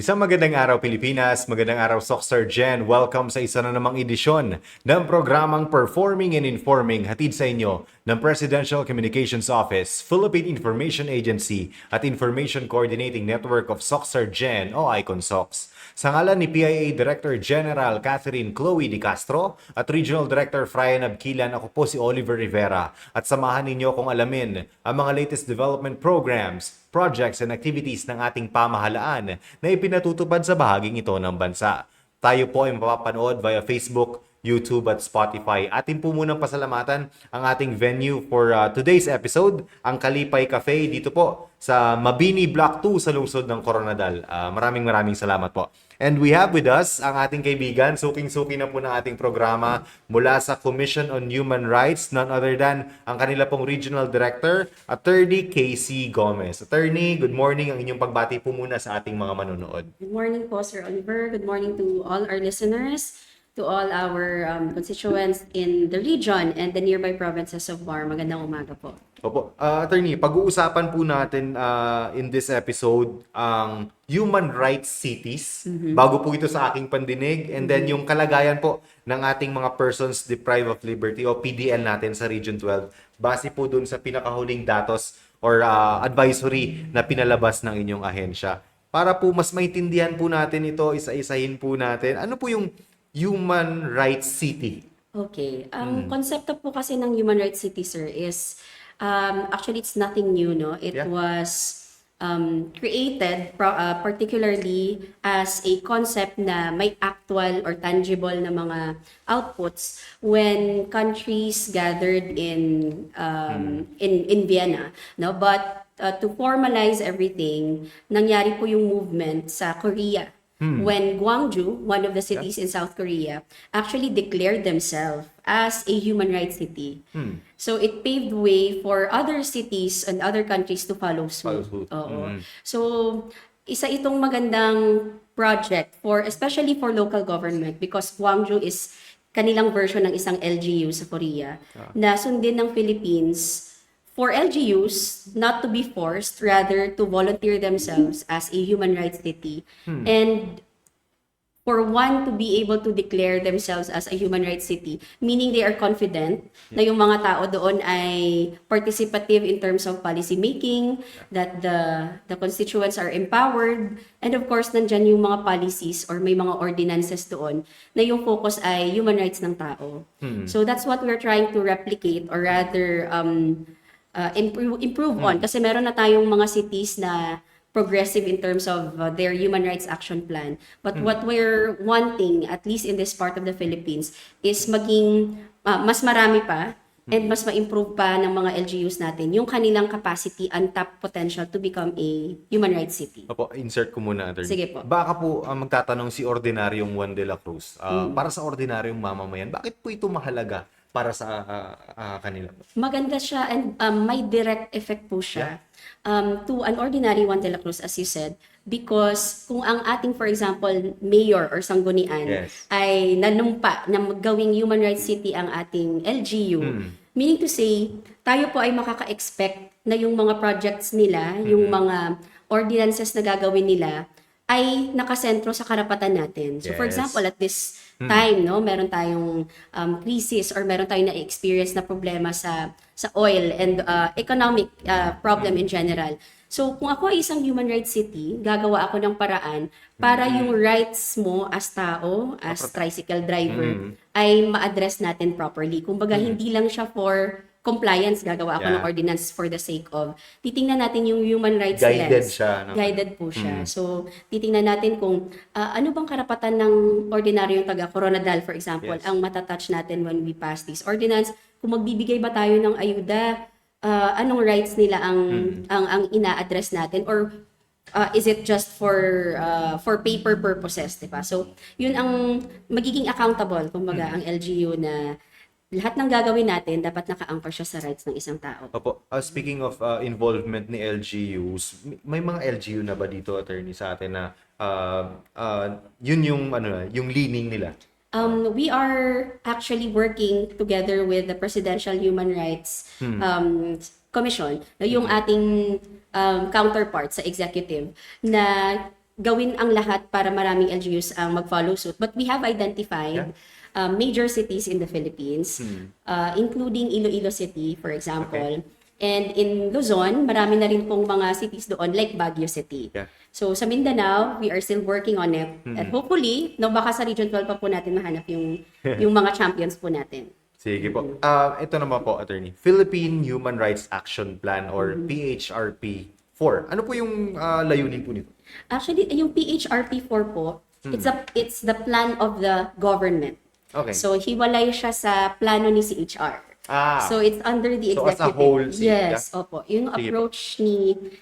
Isang magandang araw Pilipinas, magandang araw Soxer Gen. Welcome sa isa na namang edisyon ng programang Performing and Informing hatid sa inyo ng Presidential Communications Office, Philippine Information Agency at Information Coordinating Network of Soxer Gen o ICONSOX. Sa ngalan ni PIA Director General Catherine Chloe Di Castro at Regional Director Frian Abquilan, ako po si Oliver Rivera at samahan ninyo kung alamin ang mga latest development programs, projects and activities ng ating pamahalaan na ipinatutupad sa bahaging ito ng bansa. Tayo po ay mapapanood via Facebook, YouTube at Spotify. Atin po munang pasalamatan ang ating venue for today's episode, ang Kalipay Cafe dito po sa Mabini Block 2 sa lungsod ng Coronadal. Maraming salamat po. And we have with us ang ating kaibigan, suking-suki na po ng ating programa mula sa Commission on Human Rights, none other than ang kanila pong Regional Director, Attorney Casey Gomez. Attorney, good morning. Ang inyong pagbati po muna sa ating mga manonood. Good morning po, Sir Oliver. Good morning to all our listeners, to all our constituents in the region and the nearby provinces of BAR. Magandang umaga po. Opo. Attorney, pag-uusapan po natin in this episode ang human rights cities. Bago po ito sa aking pandinig. And then yung kalagayan po ng ating mga persons deprived of liberty o PDL natin sa Region 12. Base po dun sa pinakahuling datos or advisory na pinalabas ng inyong ahensya. Para po mas maintindihan po natin ito, isa-isahin po natin. Ano po yung human rights city? Okay. Ang konsepto po kasi ng human rights city, sir, is actually it's nothing new, no? It Yeah. was created particularly as a concept na may actual or tangible na mga outputs when countries gathered in Vienna, no? But to formalize everything, nangyari po yung movement sa Korea. When Gwangju, one of the cities in South Korea, actually declared themselves as a human rights city. So it paved way for other cities and other countries to follow suit. Oo. So isa itong magandang project for especially for local government because Gwangju is kanilang version ng isang LGU sa Korea na sundin ng Philippines for LGUs not to be forced, rather to volunteer themselves as a human rights city. And for one to be able to declare themselves as a human rights city, meaning they are confident na yung mga tao doon ay participative in terms of policy making, that the constituents are empowered, and of course, nandyan yung mga policies or may mga ordinances doon na yung focus ay human rights ng tao. So that's what we're trying to replicate or rather improve on kasi meron na tayong mga cities na progressive in terms of their human rights action plan. But what we're wanting, at least in this part of the Philippines, is maging mas marami pa and mas ma-improve pa ng mga LGUs natin yung kanilang capacity and top potential to become a human rights city. Opo, insert ko muna, Attorney. Sige po. Baka po magtatanong si Ordinaryong Juan de la Cruz. Para sa ordinaryong mamamayan, bakit po ito mahalaga para sa kanila? Maganda siya and may direct effect po siya to an ordinary Juan de la Cruz, as you said, because kung ang ating, for example, mayor or sanggunian Yes. ay nanumpa na gawing human rights city ang ating LGU, meaning to say, tayo po ay makaka-expect na yung mga projects nila, yung mga ordinances na gagawin nila, ay nakasentro sa karapatan natin. So for Yes. example, at this time, no, meron tayong crisis or meron tayong na-experience na problema sa oil and economic problem in general. So kung ako ay isang human rights city, gagawa ako ng paraan para yung rights mo as tao, as tricycle driver, ay ma-address natin properly. Kumbaga, hindi lang siya for compliance, gagawa ako ng ordinance for the sake of. Titingnan natin yung human rights Guided lens. siya, no? Guided po siya. So, titingnan natin kung ano bang karapatan ng ordinaryong taga Coronadal, for example, Yes. ang matatouch natin when we pass this ordinance. Kung magbibigay ba tayo ng ayuda, anong rights nila ang ina-address natin, or is it just for paper purposes, diba? So, yun ang magiging accountable, kumbaga, ang LGU na lahat ng gagawin natin, dapat naka-anchor siya sa rights ng isang tao. Opo, speaking of involvement ni LGUs, may mga LGU na ba dito, Attorney, sa atin na yun yung yung leaning nila? We are actually working together with the Presidential Human Rights Commission, yung ating counterpart sa executive, na gawin ang lahat para maraming LGUs ang mag-follow suit. But we have identified major cities in the Philippines, including Iloilo City, for example. And in Luzon, marami na rin pong mga cities doon like Baguio City. Yeah. So sa Mindanao, we are still working on it. And hopefully, no, baka sa Region 12 pa po natin mahanap yung mga champions po natin. Sige po. Ito naman po, Attorney. Philippine Human Rights Action Plan or PHRP 4. Ano po yung layunin po nito? Actually, yung PHRP 4 po, it's the plan of the government. Okay. So hiwalay siya sa plano ni CHR. So it's under the So, executive. as a whole, yes, opo. Yung Sige approach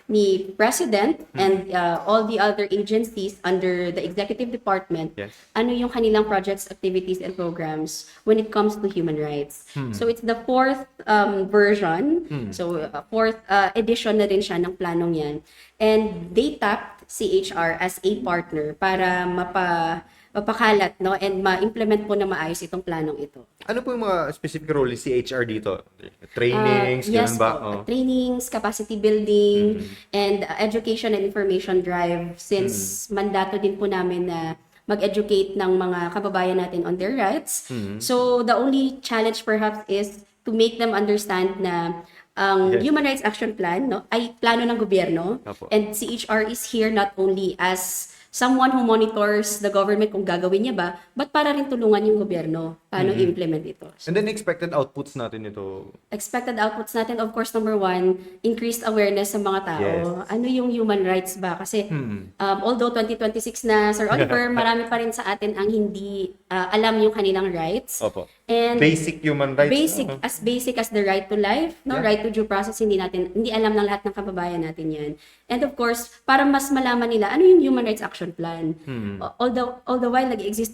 ni President and all the other agencies under the executive department, Yes. ano yung kanilang projects, activities, and programs when it comes to human rights. So it's the fourth version. So fourth edition na rin siya ng planong yan. And they tapped CHR as a partner para mapakalat, no, and ma-implement po na maayos itong planong ito. Ano po yung mga specific role ni CHR dito? Trainings, Yes ganun ba? po. Trainings, capacity building, and education and information drive since mandato din po namin na mag-educate ng mga kababayan natin on their rights. So the only challenge perhaps is to make them understand na ang Yes. Human Rights Action Plan, no, ay plano ng gobyerno, Opo. and CHR is here not only as someone who monitors the government kung gagawin niya ba, but para rin tulungan yung gobyerno paano i-implement ito. So, And then expected outputs natin ito. expected outputs natin, of course, number one, increased awareness sa mga tao. Yes. Ano yung human rights ba? Kasi although 2026 na, Sir Oliver, marami pa rin sa atin ang hindi alam yung kanilang rights. Opo. And Basic human rights. basic as the right to life, no, Yeah. right to due process, hindi alam ng lahat ng kababayan natin 'yan. And of course, para mas malaman nila ano yung Human Rights Action Plan. All the while nag-exist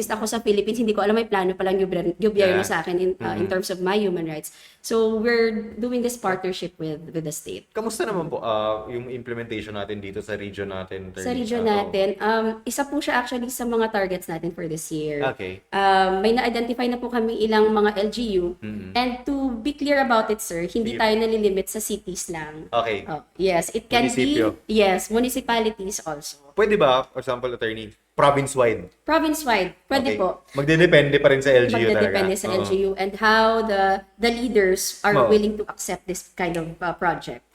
ako sa Philippines, hindi ko alam may plano pala yung gobyerno Yeah. sa akin in terms of my human rights. So we're doing this partnership with the state. Kamusta naman po yung implementation natin dito sa region natin? Sa region natin, isa po siya actually sa mga targets natin for this year. Okay. May na-identify na po kami ilang mga LGU. And to be clear about it, sir, hindi Sige. tayo nalilimit sa cities lang. Okay. Yes, it can Munisipyo. be, yes, municipalities also. Pwede ba, for example, Attorney, province-wide? Province-wide, pwede Okay. po. Magdedepende pa rin sa LGU talaga. Magdedepende sa Oo. LGU and how the leaders are Oo. willing to accept this kind of project.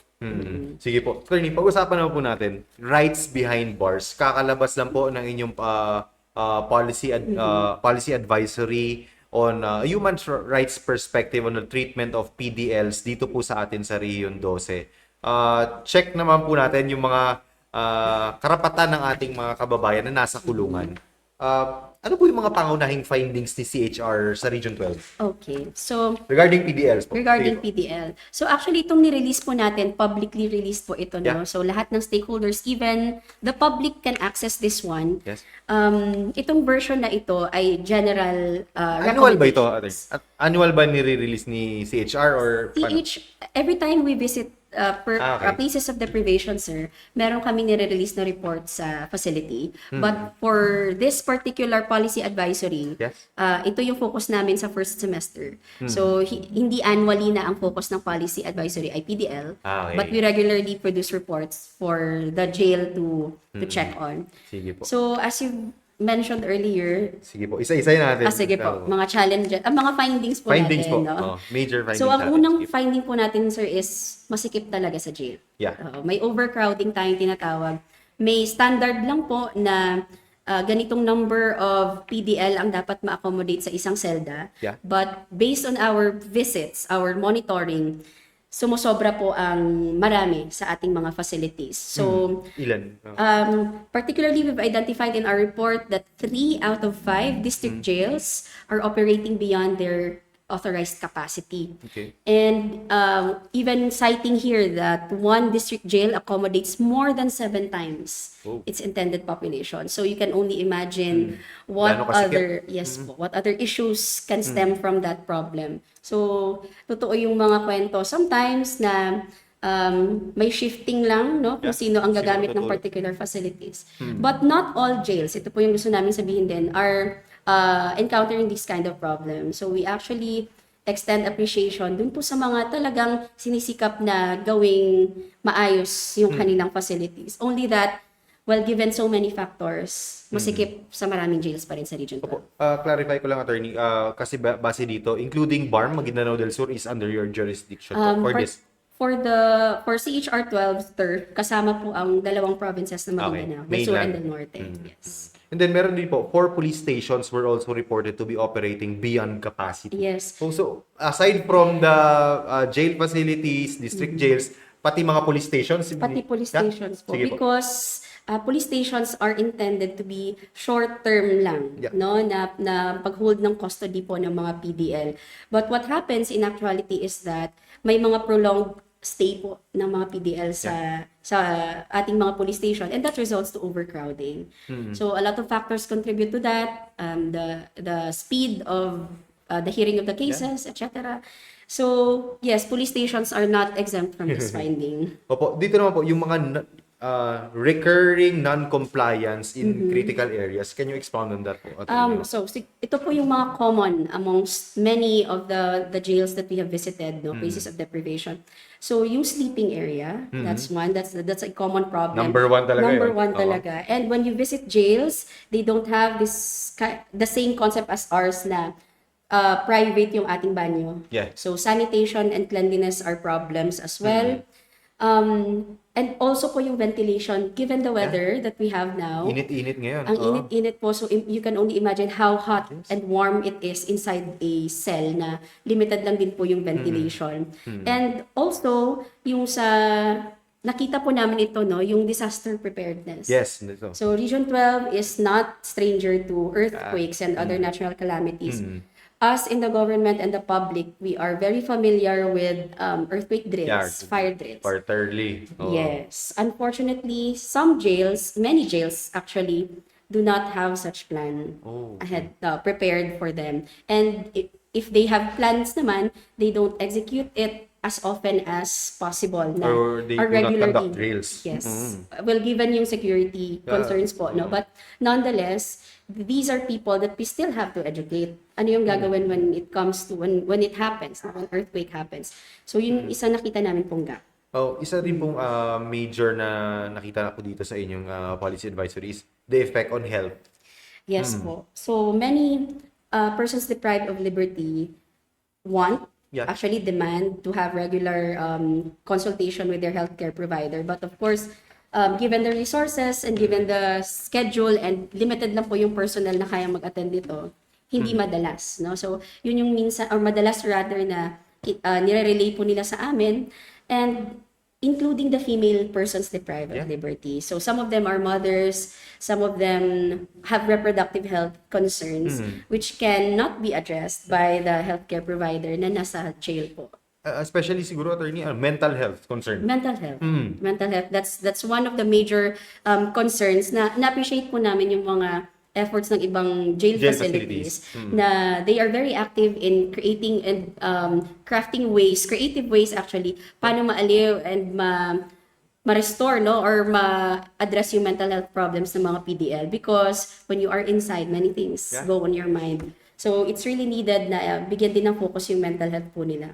Sige po. Attorney, pag-usapan naman po natin, rights behind bars. Kakalabas lang po ng inyong policy advisory on human rights perspective on the treatment of PDLs dito po sa atin sa Region 12. Check naman po natin yung mga karapatan ng ating mga kababayan na nasa kulungan. Ano po yung mga pangunahing findings ni CHR sa Region 12? Okay, so Regarding PDLs po. regarding Sige po. PDL. So actually itong ni-release po natin, publicly released po ito, Yeah. no? So lahat ng stakeholders, even the public can access this one. Yes. Itong version na ito ay general Annual ba ito? recommendations. At annual ba nire-release ni CHR or paano? Every time we visit Okay. places of deprivation, sir, meron kami nire-release na report sa facility. But for this particular policy advisory, Yes. ito yung focus namin sa first semester. So, hindi annually na ang focus ng policy advisory ay PDL, Okay. but we regularly produce reports for the jail to check on. Sige po. So, as you mentioned earlier, Sige po. Isa-isa natin. sige po, mga challenges, mga findings po Findings natin. po. No? Major findings So, ang natin. unang Sige. finding po natin, sir, is masikip talaga sa jail. Yeah. May overcrowding tayong tinatawag. May standard lang po na ganitong number of PDL ang dapat ma-accommodate sa isang selda. Yeah. But based on our visits, our monitoring, sumusobra po ang marami sa ating mga facilities. So, Ilan? particularly, we've identified in our report that 3 out of 5 district jails are operating beyond their authorized capacity. Okay. And even citing here that one district jail accommodates more than 7 times Oh. its intended population. So you can only imagine what Gaano kasikip. what other issues can stem from that problem. So, totoo yung mga kwento. Sometimes na may shifting lang, no? Kung Yeah. sino ang Sino gagamit ng tutulong. particular facilities. But not all jails, ito po yung gusto namin sabihin din, are encountering this kind of problem. So, we actually extend appreciation dun po sa mga talagang sinisikap na gawing maayos yung kanilang facilities. Only that, well, given so many factors, masikip sa maraming jails pa rin sa Region 12. Opo, clarify ko lang, attorney, kasi base dito, including BARM, Maguindanao del Sur is under your jurisdiction po, for this. For CHR 12, sir, kasama po ang dalawang provinces na Maguindanao, del Sur and Mainland. del Norte. Yes. And then meron din po, 4 police stations were also reported to be operating beyond capacity. Yes. So aside from the jail facilities, district jails, pati mga police stations? Pati police Yeah? stations po. Sige po. Because police stations are intended to be short-term lang, Yeah. no? Na pag-hold ng custody po ng mga PDL. But what happens in actuality is that may mga prolonged stay po ng mga PDL sa ating mga police station, and that results to overcrowding. So a lot of factors contribute to that, the speed of the hearing of the cases, etc. So yes, police stations are not exempt from this finding. Opo, dito naman po, yung mga recurring non-compliance in critical areas. Can you expound on that po, attorney? Ito po yung mga common amongst many of the jails that we have visited, no, cases of deprivation. So yung sleeping area, that's one, that's a common problem. Number one talaga Number yun. one Oo. talaga. And when you visit jails, they don't have the same concept as ours na private yung ating banyo. Yeah. So sanitation and cleanliness are problems as well. And also po yung ventilation, given the weather that we have now. Init-init ngayon. Ang Oo. init-init po, so you can only imagine how hot and warm it is inside a cell na limited lang din po yung ventilation. And also, yung sa, nakita po namin ito, no, yung disaster preparedness. Yes, dito. So Region 12 is not stranger to earthquakes and other natural calamities. Us in the government and the public, we are very familiar with earthquake drills, fire drills. Quarterly. Oo. Yes. Unfortunately, some jails, many jails actually, do not have such plan ahead, prepared for them. And if they have plans naman, they don't execute it as often as possible. Na, Or they do not conduct drills. Yes. Well, given yung security concerns po, no? But nonetheless, these are people that we still have to educate. Ano yung gagawin when it comes to, when it happens, when earthquake happens. So, yun isa nakita namin pong gap. Oh, isa rin pong major na nakita na po dito sa inyong policy advisory is the effect on health. Yes po. So, many persons deprived of liberty actually demand to have regular consultation with their healthcare provider. But of course, given the resources and given the schedule and limited lang po yung personnel na kaya mag-attend dito, hindi madalas, no? So, yun yung minsan, or madalas rather na nire-relay po nila sa amin, and including the female persons deprived of liberty. So, some of them are mothers, some of them have reproductive health concerns, which cannot be addressed by the healthcare provider na nasa jail po. Especially siguro, attorney, mental health concern. Mental health. Mental health. That's one of the major concerns na na-appreciate po namin yung mga efforts ng ibang jail facilities na they are very active in creating and crafting ways, creative ways actually, paano maaliw and ma-restore, no, or ma-address yung mental health problems ng mga PDL, because when you are inside, many things go on your mind. So it's really needed na bigyan din ng focus yung mental health po nila.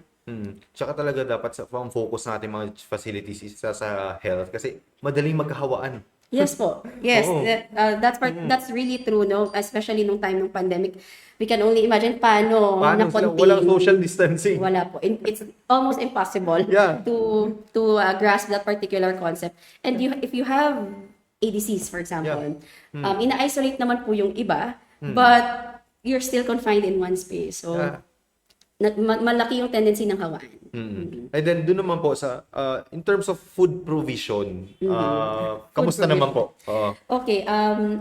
Tsaka talaga dapat ang focus natin mga facilities isa sa health kasi madaling magkahawaan. Yes po. Yes, Oo. that's really true, no? Especially nung time ng pandemic. We can only imagine paano Sila, na-contain. walang social distancing. Wala po. It's almost impossible Yeah. to grasp that particular concept. And if you have ADCs, for example, ina-isolate naman po yung iba, but you're still confined in one space. So, malaki yung tendency ng hawaan. And then doon naman po sa in terms of food provision, kamusta Food naman po? Okay,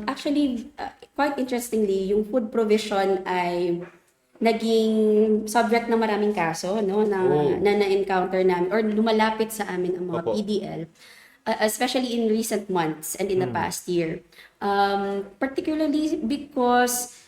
actually, quite interestingly, yung food provision ay naging subject ng maraming kaso, no, na-encounter namin or lumalapit sa amin ang mga Opo. PDL, especially in recent months and in the past year. Particularly because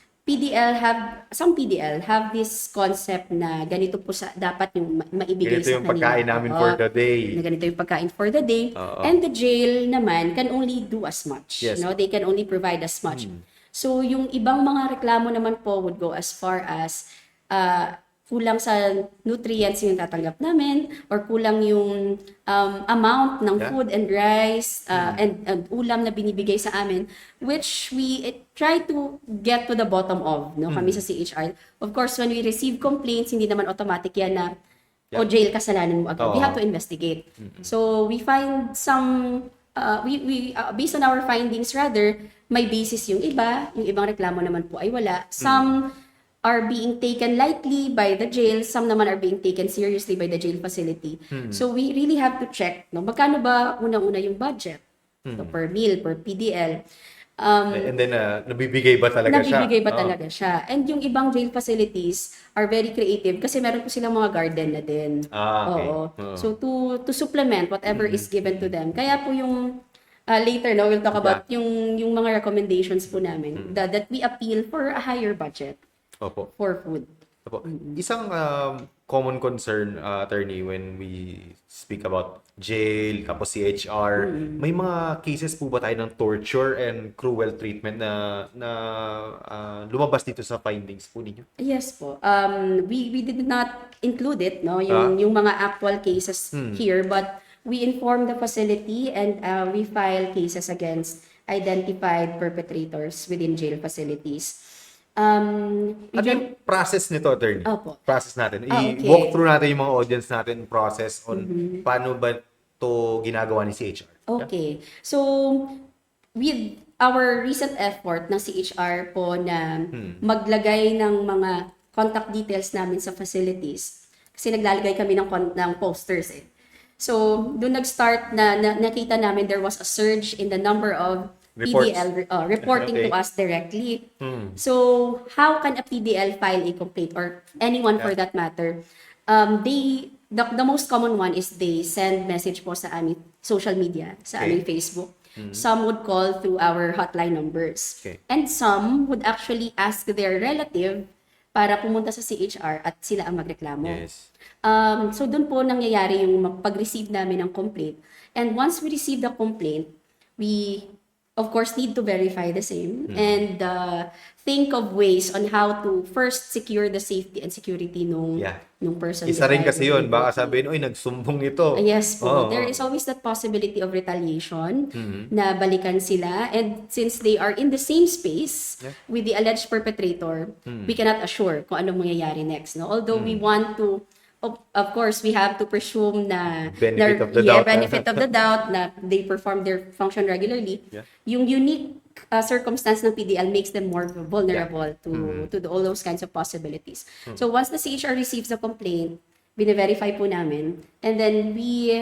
some PDL have this concept na ganito po dapat yung maibigay Ganito sa yung kanila. pagkain namin Oo. for the day. Na ganito yung pagkain for the day. Oo. And the jail naman can only do as much. Yes. No? They can only provide as much. So yung ibang mga reklamo naman po would go as far as kulang sa nutrients yung tatanggap namin or kulang yung amount ng Yeah. food and rice and ulam na binibigay sa amin, which we try to get to the bottom of, no, kami sa CHR. Of course, when we receive complaints, hindi naman automatic yan na o jail, kasalanan mo agad. We have to investigate. So we find some based on our findings rather, may basis yung iba, yung ibang reklamo naman po ay wala. Some are being taken lightly by the jail, some naman are being taken seriously by the jail facility. So we really have to check, no, magkano ba unang-una yung budget? So per meal, per PDL. And then, nabibigay ba talaga siya? Nabibigay ba talaga siya? And yung ibang jail facilities are very creative kasi meron po silang mga garden na din. Okay. Oo. So to supplement whatever is given to them. Kaya po yung later, no, we'll talk about yung mga recommendations po namin that we appeal for a higher budget Opo. for food. Opo. Isang common concern, attorney, when we speak about jail, tapos CHR, may mga cases po ba tayo ng torture and cruel treatment na lumabas dito sa findings po ninyo? Yes po. We did not include it, no, yung mga actual cases here, but we informed the facility and we file cases against identified perpetrators within jail facilities. Ano yung process nito, attorney? Opo. Process natin. Okay. I-walk through natin yung mga audience natin process on paano ba to ginagawa ni CHR. Okay. So, with our recent effort ng CHR po na maglagay ng mga contact details namin sa facilities, kasi naglalagay kami ng posters eh. So, doon nag-start na nakita namin there was a surge in the number of Reports. PDL reporting to Okay. us directly. So, how can a PDL file a complaint or anyone for that matter? The most common one is they send message po sa aming social media, sa aming Facebook. Some would call through our hotline numbers. Okay. And some would actually ask their relative para pumunta sa CHR at sila ang magreklamo. Yes. So doon po nangyayari yung pag-receive namin ng complaint. And once we receive the complaint, we of course need to verify the same and think of ways on how to first secure the safety and security nung person. Isa rin that kasi are yun. Baka sabihin, oy, nagsumbong ito. Yes po. Oo. There is always that possibility of retaliation na balikan sila. And since they are in the same space with the alleged perpetrator, we cannot assure kung anong mangyayari next. No? Although we want to, of course, we have to presume na Benefit of the doubt. benefit of the doubt na they perform their function regularly. Yeah. Yung unique circumstance ng PDL makes them more vulnerable to all those kinds of possibilities. So once the CHR receives the complaint, bine-verify po namin, and then we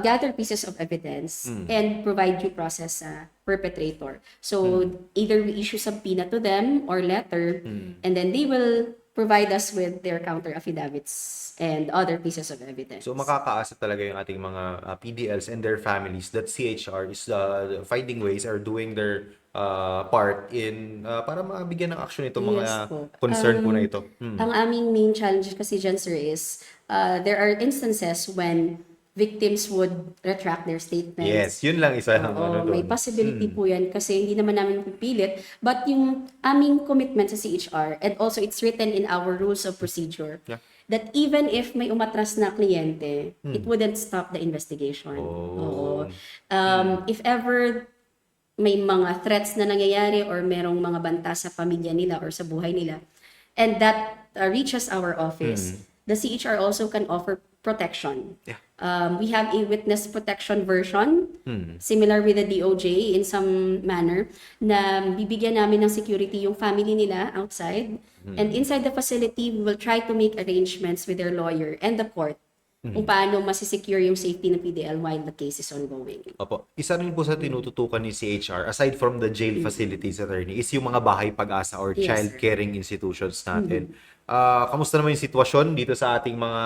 gather pieces of evidence and provide due process sa perpetrator. So either we issue subpoena to them or letter, and then they will provide us with their counter affidavits and other pieces of evidence. So makakaasa talaga yung ating mga PDLs and their families that CHR is finding ways or doing their part in para mabigyan ng action itong mga Yes po. concern po na ito. Ang aming main challenge kasi dyan, sir, is there are instances when victims would retract their statements. Yes, yun lang isa ng Oo, ano doon. may possibility po yan kasi hindi naman namin pipilit. But yung aming commitment sa CHR, and also it's written in our rules of procedure, that even if may umatras na kliyente, it wouldn't stop the investigation. Oo. If ever may mga threats na nangyayari or merong mga banta sa pamilya nila or sa buhay nila, and that reaches our office, the CHR also can offer protection. We have a witness protection version, similar with the DOJ in some manner, na bibigyan namin ng security yung family nila outside. And inside the facility, we will try to make arrangements with their lawyer and the court kung paano masisecure yung safety ng PDL while the case is ongoing. Opo. Isa rin po sa tinututukan ni CHR, aside from the jail facilities, attorney, is yung mga bahay pag-asa or Yes, child sir. caring institutions natin. Kamusta naman yung sitwasyon dito sa ating mga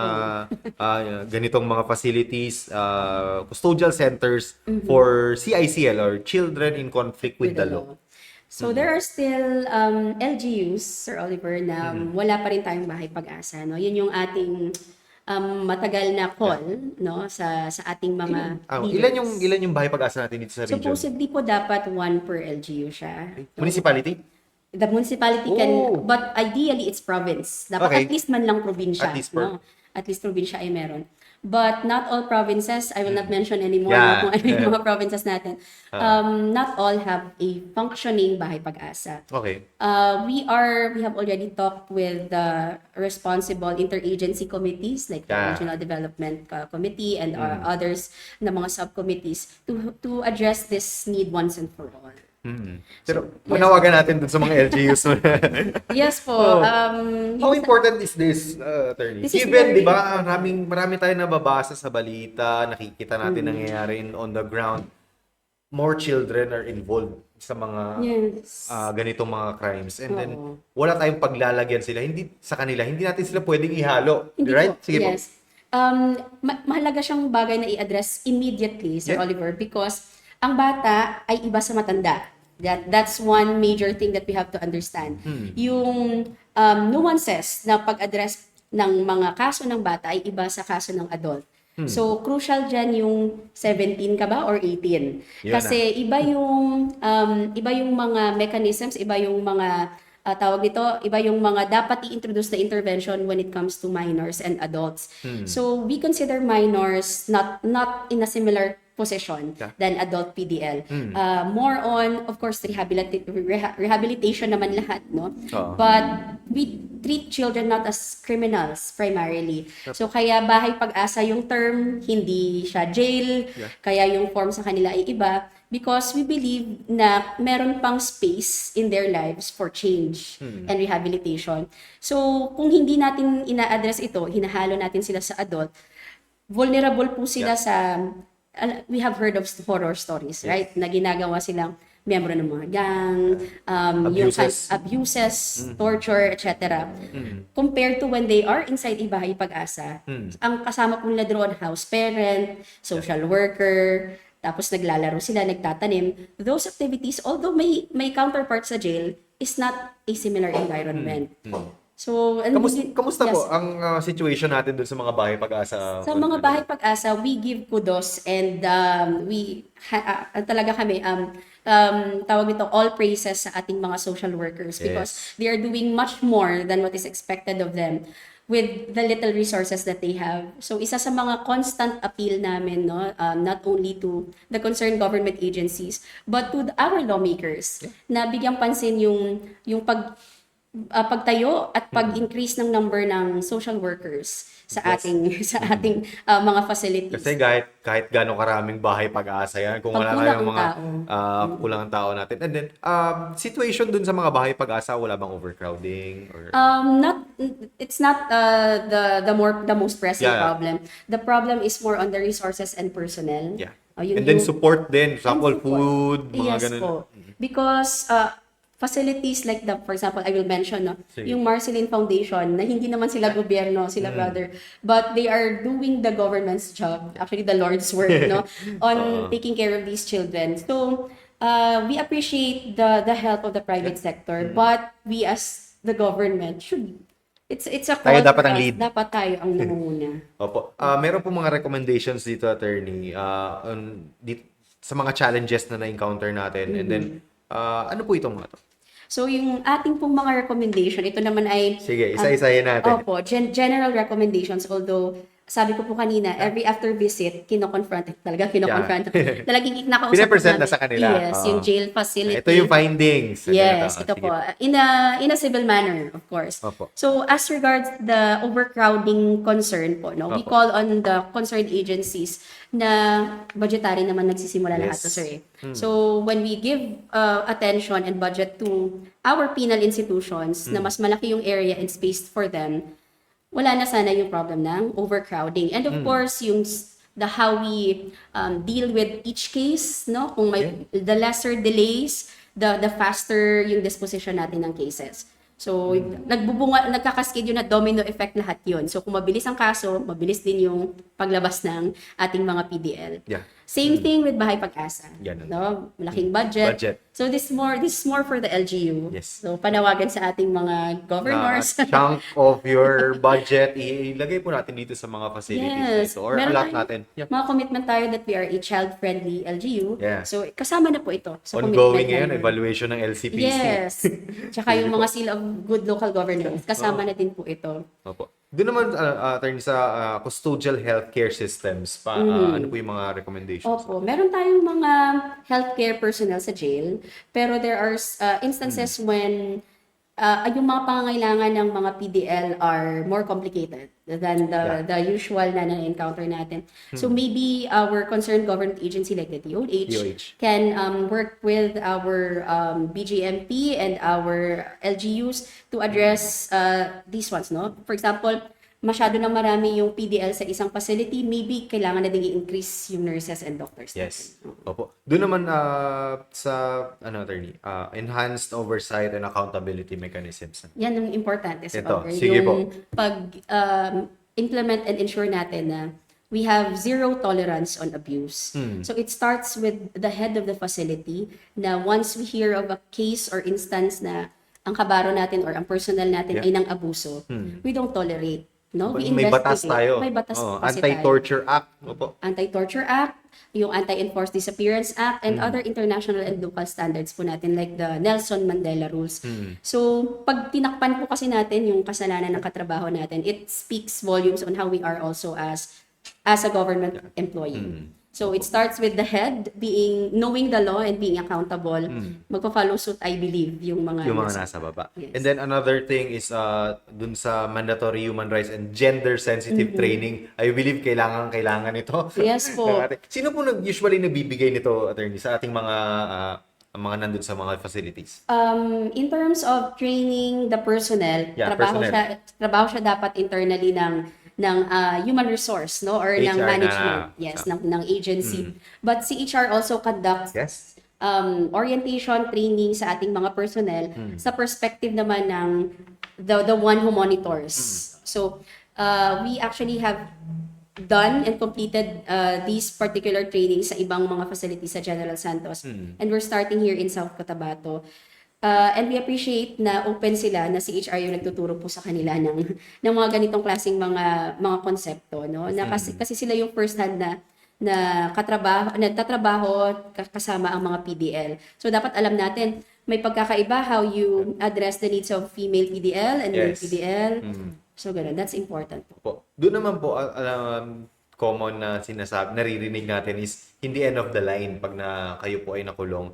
ganitong mga facilities, custodial centers for CICL or Children in Conflict with the Law? So there are still LGUs, Sir Oliver, na wala pa rin tayong bahay pag-asa. No? Yun yung ating matagal na call, no, sa ating mga leaders. Ilan yung bahay pag-asa natin dito sa region? Supposedly po dapat one per LGU siya. Municipality? The municipality Oh. can, but ideally it's province. Dapat Okay. at least man lang probinsya. At least no? At least probinsya ay meron. But not all provinces, I will not mention anymore Yeah. kung ano yung mga provinces natin. Not all have a functioning Bahay Pag-asa. Okay. We have already talked with the responsible interagency committees like the Yeah. Regional Development Committee and others na mga subcommittees to address this need once and for all. Pero yes. manawagan natin dun sa mga LGUs. Yes po. Oh. How yung- important is this, attorney? This is Given, very di ba, marami tayong nababasa sa balita, nakikita natin nangyayari on the ground. More children are involved sa mga Yes. ganitong mga crimes. And then, Oo. wala tayong paglalagyan sila. Hindi sa kanila, hindi natin sila pwedeng ihalo. Hindi Right? po. Sige Yes. Mahalaga siyang bagay na i-address immediately, Sir Yeah. Oliver, because ang bata ay iba sa matanda. That's one major thing that we have to understand. Yung nuances na pag-address ng mga kaso ng bata ay iba sa kaso ng adult. So, crucial dyan yung 17 ka ba or 18? Yun Kasi iba yung mga mechanisms, iba yung mga tawag dito, iba yung mga dapat i-introduce na intervention when it comes to minors and adults. So, we consider minors not in a similar position Yeah. than adult PDL. More on, of course, rehabilitation naman lahat, no? Oo. But we treat children not as criminals primarily. So, kaya Bahay Pag-asa yung term, hindi siya jail, Yeah. kaya yung form sa kanila ay iba because we believe na meron pang space in their lives for change and rehabilitation. So, kung hindi natin ina-address ito, hinahalo natin sila sa adult, vulnerable po sila sa we have heard of horror stories, right? Na ginagawa silang miyembro ng mga gang, yung Abuses. abuses, torture, etc. Compared to when they are inside Bahay Pag-asa, ang kasama po nila doon, house parent, social worker, tapos naglalaro sila, nagtatanim. Those activities, although may counterpart sa jail, is not a similar environment. So, and Kamusta yes. po ang situation natin dun sa mga bahay pag-asa? Sa mga Bahay Pag-asa, we give kudos and talaga kami, tawag ito, all praises sa ating mga social workers because they are doing much more than what is expected of them with the little resources that they have. So, isa sa mga constant appeal namin, no, not only to the concerned government agencies, but to our lawmakers, na bigyang pansin yung pagtayo at pag-increase ng number ng social workers sa ating mga facilities. Kasi kahit gaano karaming bahay pag-asa yan, kung wala Pag kulang tayong ang mga tao. kulang ang tao natin. And then, situation dun sa mga bahay pag-asa, wala bang overcrowding? Or... It's not the most pressing Yeah. problem. The problem is more on the resources and personnel. Yeah. Yung- And then yung- support din, example, and support. food, mga Yes ganun. po. Because facilities like for example, I will mention, no, Sige. yung Marceline Foundation, na hindi naman sila gobyerno, sila brother, but they are doing the government's job, actually the Lord's work, no, on taking care of these children. So, we appreciate the help of the private sector, but we as the government should, it's a call Tayo dapat for ang us. lead. Dapat tayo ang nangunguna. Opo. Meron po mga recommendations dito, attorney, sa mga challenges na na-encounter natin. And then, ano po itong mga to? So, yung ating pong mga recommendation, ito naman ay... Sige, isa-isahin natin. Opo, general recommendations, although sabi ko po kanina, every after visit, kinoconfront, talagang kinoconfront. Talagang nakausap Pinapresent na namin. sa kanila. Yes, yung jail facility. Ito yung findings. Yes, Sige. ito po. In a civil manner, of course. Opo. So, as regards the overcrowding concern po, no, we Opo. call on the concerned agencies na budgetary naman nagsisimula lahat Yes. to, sir. So, when we give attention and budget to our penal institutions na mas malaki yung area and space for them, wala na sana yung problem ng overcrowding. And of course, yung the how we deal with each case, no? Kung may the lesser delays, the faster yung disposition natin ng cases. So, nagkakaskade yun na domino effect lahat yun. So, kung mabilis ang kaso, mabilis din yung paglabas ng ating mga PDL. Yeah. Same thing with Bahay Pag-asa. Ganun. No? Malaking budget. Budget. So this is more for the LGU. Yes. So panawagan sa ating mga governors. Na chunk of your budget, ilagay po natin dito sa mga facilities na Yes. ito. Or Meron allot tayong natin. Yeah. Mga commitment tayo that we are a child-friendly LGU. Yeah. So kasama na po ito sa Ongoing commitment ngayon, natin. evaluation ng LCPC. Yes. Tsaka yung mga seal of good local governance, kasama na din po ito. Opo. Doon naman, attorney, sa custodial healthcare systems, ano po yung mga recommendations? Opo, meron tayong mga healthcare personnel sa jail, pero there are instances when yung mga pangangailangan ng mga PDL are more complicated than the usual na na-encounter natin. So maybe our concerned government agency like the DOH can work with our BGMP and our LGUs to address these ones, no? For example, masyado na marami yung PDL sa isang facility, maybe kailangan na din i-increase yung nurses and doctors. Yes. Opo. Doon naman sa attorney, enhanced oversight and accountability mechanisms. Yan ang importante sa Ito, cover. sige Yung pag-implement and ensure natin na we have zero tolerance on abuse. So it starts with the head of the facility na once we hear of a case or instance na ang kabaro natin or ang personnel natin ay nang abuso, we don't tolerate. No? We May batas investigate. tayo. May batas kasi Anti-Torture Act. Opo. Anti-Torture Act, yung Anti-Enforced Disappearance Act, and other international and local standards po natin like the Nelson Mandela Rules. So, pag tinakpan po kasi natin yung kasalanan ng katrabaho natin, it speaks volumes on how we are also as a government employee. So, it starts with the head knowing the law and being accountable. Magpa-follow suit, I believe, yung mga Nasa baba. Yes. And then another thing is dun sa mandatory human rights and gender sensitive training. I believe kailangan ito. Yes po. Sino po usually nagbibigay nito, attorney, sa ating mga nandun sa mga facilities? In terms of training the personnel, Yeah, trabaho siya dapat internally ng human resource, no, or ng HR management, na- ng agency. But si HR also conducts Yes. orientation training sa ating mga personnel sa perspective naman ng the one who monitors. So we actually have done and completed these particular trainings sa ibang mga facilities sa General Santos, and we're starting here in South Cotabato. And we appreciate na open sila na si HR yung nagtuturo po sa kanila ng mga ganitong klaseng mga konsepto, no, na kasi sila yung first hand na nagtatrabaho kasama ang mga PDL. So dapat alam natin may pagkakaiba how you address the needs of female PDL and male Yes. PDL. So ganun, that's important po. Po. Doon naman po, common na naririnig natin is hindi end of the line pag kayo po ay nakulong.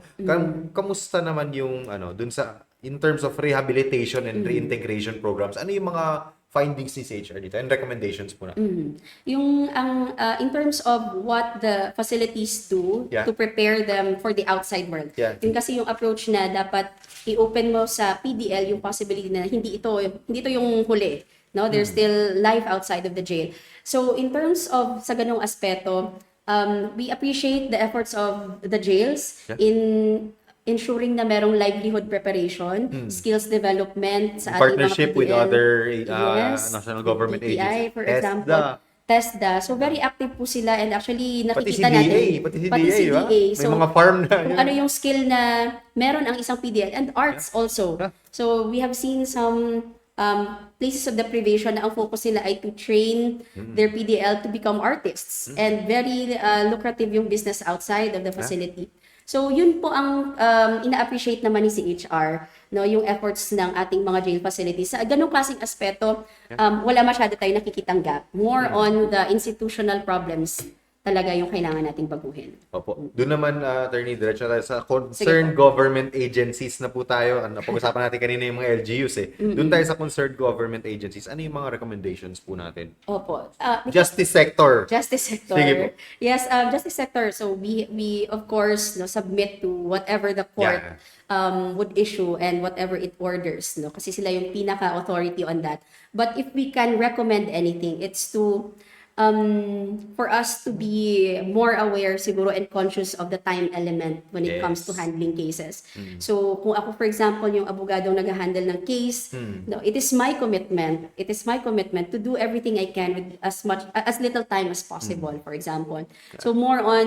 Kamusta naman yung dun sa in terms of rehabilitation and reintegration programs? Ano yung mga findings ni CHR dito and recommendations po na? Yung in terms of what the facilities do to prepare them for the outside world. Yun kasi yung approach na dapat i-open mo sa PDL yung possibility na hindi ito yung huli. No, there's still life outside of the jail. So in terms of sa ganung aspeto, we appreciate the efforts of the jails in ensuring na merong livelihood preparation, skills development sa ating partnership mga PDL. with other national government DTI, agencies. for example. TESDA. So very active po sila, and actually nakikita pati si DA, DA. May mga farm na. Kung ano yung skill na meron ang isang PDL, and arts also. So we have seen some places of deprivation na ang focus nila ay to train their PDL to become artists, and very lucrative yung business outside of the facility. So yun po ang ina-appreciate naman ni CHR, no, yung efforts ng ating mga jail facilities. Sa ganung klaseng aspeto, wala masyado tayong nakikitang gap. More on the institutional problems talaga yung kailangan nating baguhin. Opo. Doon naman, attorney, diretso tayo sa concerned government agencies na po tayo. Napag-usapan natin kanina yung mga LGUs eh. Doon tayo sa concerned government agencies. Ano yung mga recommendations po natin? Opo. Justice sector. Justice sector. Sige po. Yes, justice sector. So we of course submit to whatever the court would issue and whatever it orders, no, kasi sila yung pinaka authority on that. But if we can recommend anything, it's to for us to be more aware siguro and conscious of the time element when it comes to Yes. handling cases. So kung ako for example yung abogadong nag-handle ng case, no, it is my commitment to do everything I can with as little time as possible, for example. So more on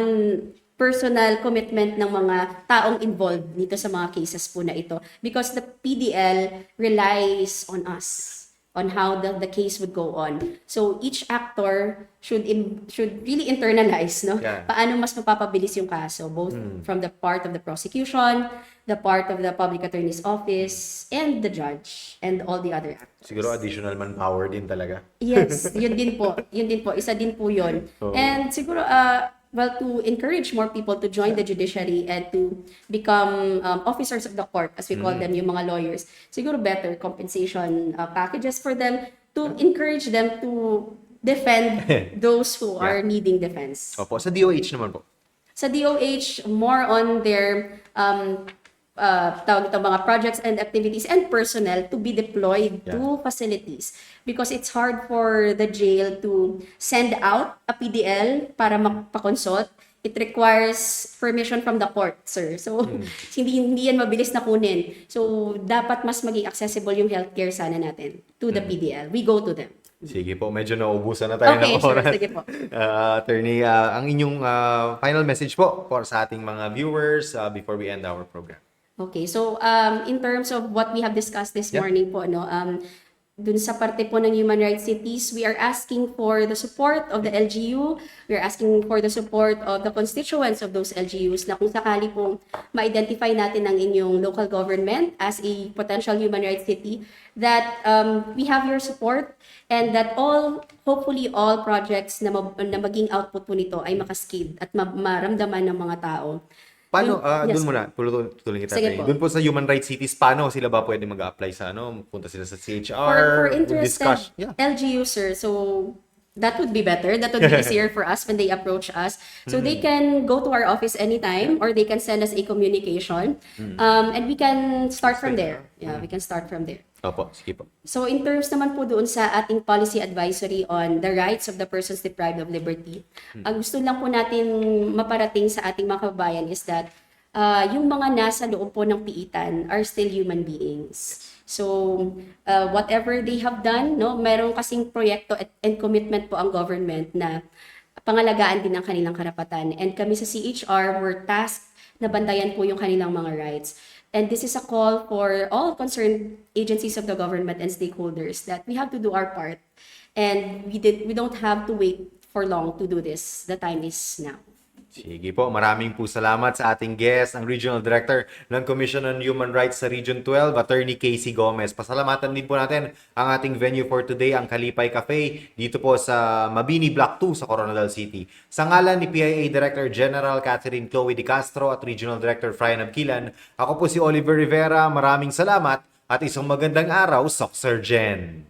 personal commitment ng mga taong involved dito sa mga cases po na ito because the PDL relies on us on how the case would go on. So each actor should really internalize, no? Yeah. Paano mas mapapabilis yung kaso, both from the part of the prosecution, the part of the public attorney's office, and the judge, and all the other actors. Siguro additional manpower din talaga. Yes, yun din po. Isa din po yun. Oo. And siguro, to encourage more people to join the judiciary and to become officers of the court, as we call them, yung mga lawyers, siguro better compensation packages for them to encourage them to defend those who are needing defense. Opo, sa DOH naman po. Sa DOH, more on their tawag ito, mga projects and activities and personnel to be deployed to facilities because it's hard for the jail to send out a PDL para magpa-consult. It requires permission from the court, sir. So, hindi yan mabilis na kunin. So, dapat mas maging accessible yung healthcare sana natin to the PDL. We go to them. Sige po, medyo nauubusan na tayo Okay, ng sure. oras. Sige po. Attorney, ang inyong final message po for sa ating mga viewers before we end our program. Okay, so in terms of what we have discussed this Yeah. morning po, no, dun sa parte po ng human rights cities, we are asking for the support of the LGU, we are asking for the support of the constituents of those LGUs na kung sakali po ma-identify natin ang inyong local government as a potential human rights city, that we have your support and that hopefully all projects na maging output po nito ay makaskid at maramdaman ng mga tao. Paano, Yes. doon muna, tuloy kita. Sige po. Doon po sa human rights cities, paano sila ba pwede mag-apply sa punta sila sa CHR, For interested discuss? Yeah. LGU, sir, so that would be better. That would be easier for us when they approach us. So they can go to our office anytime or they can send us a communication and we can start from there. Yeah, we can start from there. Opo, sige po. So in terms naman po doon sa ating policy advisory on the rights of the persons deprived of liberty, ang gusto lang po natin maparating sa ating mga kababayan is that yung mga nasa loob po ng piitan are still human beings. So whatever they have done, no, meron kasing proyekto and commitment po ang government na pangalagaan din ang kanilang karapatan. And kami sa CHR, we're tasked na bantayan po yung kanilang mga rights. And this is a call for all concerned agencies of the government and stakeholders that we have to do our part. And we don't have to wait for long to do this. The time is now. Sige po, maraming po salamat sa ating guest, ang Regional Director ng Commission on Human Rights sa Region 12, Attorney Casey Gomez. Pasalamatan din po natin ang ating venue for today, ang Kalipay Cafe, dito po sa Mabini Block 2 sa Coronadal City. Sa ngalan ni PIA Director General Catherine Chloe De Castro at Regional Director Frian Abquilan, ako po si Oliver Rivera. Maraming salamat at isang magandang araw, Soc Sir Jen.